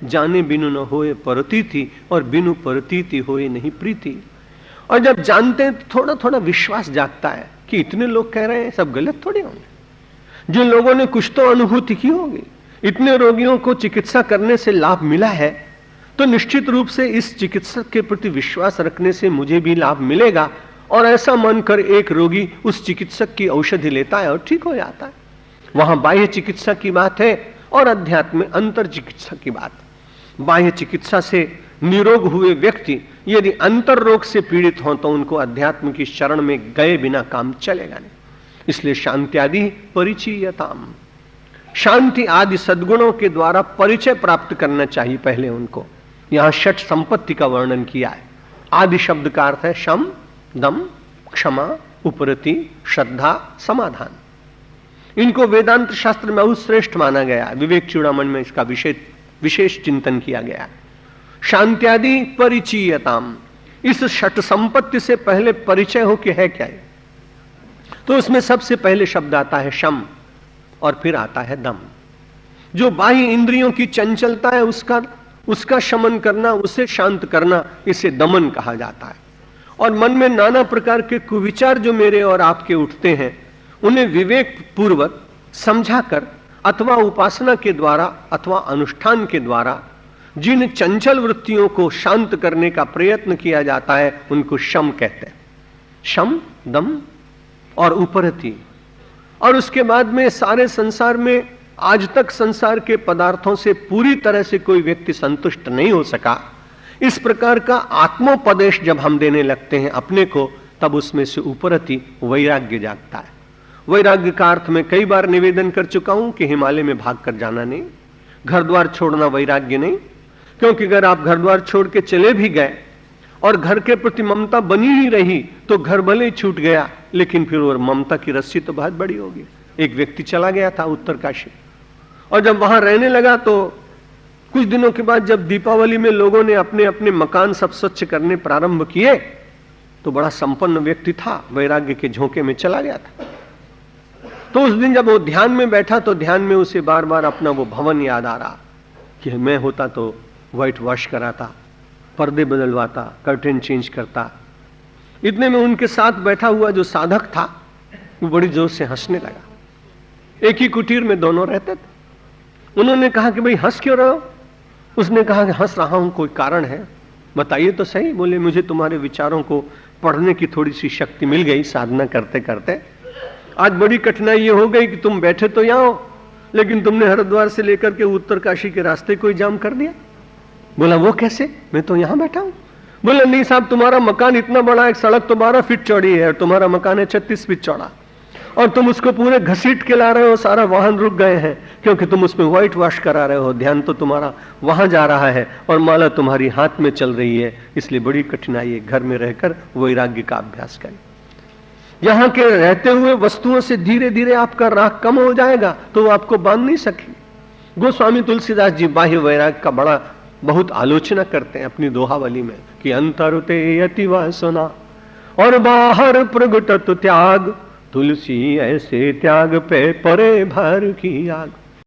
जाने बिनु न होए परतीति, और बिनु परतीति होए नहीं प्रीति। और जब जानते हैं तो थोड़ा थोड़ा विश्वास जागता है कि इतने लोग कह रहे हैं, सब गलत थोड़ी होंगे। जिन लोगों ने कुछ तो अनुभूति की होगी, इतने रोगियों को चिकित्सा करने से लाभ मिला है, तो निश्चित रूप से इस चिकित्सक के प्रति विश्वास रखने से मुझे भी लाभ मिलेगा। और ऐसा मानकर एक रोगी उस चिकित्सक की औषधि लेता है और ठीक हो जाता है। वहां बाह्य चिकित्सा की बात है और अध्यात्म में अंतर चिकित्सा की बात है। बाह्य चिकित्सा से निरोग हुए व्यक्ति यदि अंतर रोग से पीड़ित हों तो उनको अध्यात्म की शरण में गए बिना काम चलेगा नहीं। इसलिए शांति आदि परिचयताम, शांति आदि सद्गुणों के द्वारा परिचय प्राप्त करना चाहिए पहले उनको। यहां षट संपत्ति का वर्णन किया है। आदि शब्द का अर्थ है शम, दम, क्षमा, उपरति, श्रद्धा, समाधान। इनको वेदांत शास्त्र में श्रेष्ठ माना गया। विवेक चूड़ामणि में इसका विशेष चिंतन किया गया। शांत्यादि परिचयताम, इस षट संपत्ति से पहले परिचय हो कि है क्या है, तो उसमें सबसे पहले शब्द आता है शम और फिर आता है दम। जो बाह्य इंद्रियों की चंचलता है उसका शमन करना, उसे शांत करना, इसे दमन कहा जाता है। और मन में नाना प्रकार के कुविचार जो मेरे और आपके उठते हैं, उन्हें विवेक पूर्वक समझाकर अथवा उपासना के द्वारा अथवा अनुष्ठान के द्वारा जिन चंचल वृत्तियों को शांत करने का प्रयत्न किया जाता है उनको शम कहते हैं। शम, दम और उपरति। और उसके बाद में सारे संसार में आज तक संसार के पदार्थों से पूरी तरह से कोई व्यक्ति संतुष्ट नहीं हो सका। इस प्रकार का आत्मोपदेश जब हम देने लगते हैं अपने को, तब उसमें से उपरति वैराग्य जागता है। वैराग्य का अर्थ मैं कई बार निवेदन कर चुका हूं कि हिमालय में भाग कर जाना नहीं, घर द्वार छोड़ना वैराग्य नहीं। क्योंकि अगर आप घर द्वार छोड़ के चले भी गए और घर के प्रति ममता बनी ही रही तो घर भले ही छूट गया, लेकिन फिर वो ममता की रस्सी तो बहुत बड़ी होगी। एक व्यक्ति चला गया था उत्तरकाशी, और जब वहां रहने लगा तो कुछ दिनों के बाद जब दीपावली में लोगों ने अपने अपने मकान सब स्वच्छ करने प्रारंभ किए, तो बड़ा संपन्न व्यक्ति था, वैराग्य के झोंके में चला गया था। तो उस दिन जब वो ध्यान में बैठा तो ध्यान में उसे बार बार अपना वो भवन याद आ रहा कि मैं होता तो व्हाइट वॉश कराता, पर्दे बदलवाता, कर्टेन चेंज करता। इतने में उनके साथ बैठा हुआ जो साधक था वो बड़ी जोर से हंसने लगा। एक ही कुटीर में दोनों रहते थे। उन्होंने कहा कि भाई हंस क्यों रहे हो? उसने कहा कि हंस रहा हूं, कोई कारण है, बताइए तो सही। बोले मुझे तुम्हारे विचारों को पढ़ने की थोड़ी सी शक्ति मिल गई साधना करते करते। आज बड़ी कठिनाई ये हो गई कि तुम बैठे तो यहां हो, लेकिन तुमने हरिद्वार से लेकर के उत्तरकाशी के रास्ते को ही जाम कर दिया। बोला वो कैसे, मैं तो यहां बैठा हूं। बोला नहीं साहब, तुम्हारा मकान इतना बड़ा है, सड़क तो 12 फीट चौड़ी है और तुम्हारा मकान है 36 फीट चौड़ा, और तुम उसको पूरे घसीट के ला रहे हो, सारा वाहन रुक गए हैं क्योंकि तुम उसमें व्हाइट वॉश करा रहे हो। ध्यान तो तुम्हारा वहां जा रहा है और माला तुम्हारी हाथ में चल रही है, इसलिए बड़ी कठिनाई है। घर में रहकर वैराग्य का अभ्यास करें। यहां के रहते हुए वस्तुओं से धीरे धीरे आपका राग कम हो जाएगा तो वो आपको बांध नहीं सकेगी। गोस्वामी तुलसीदास जी बाह्य वैराग का बहुत आलोचना करते हैं अपनी दोहावली में कि अंतरुते यति वासना और बाहर प्रगटत त्याग, तुलसी ऐसे त्याग पे परे भर की आग।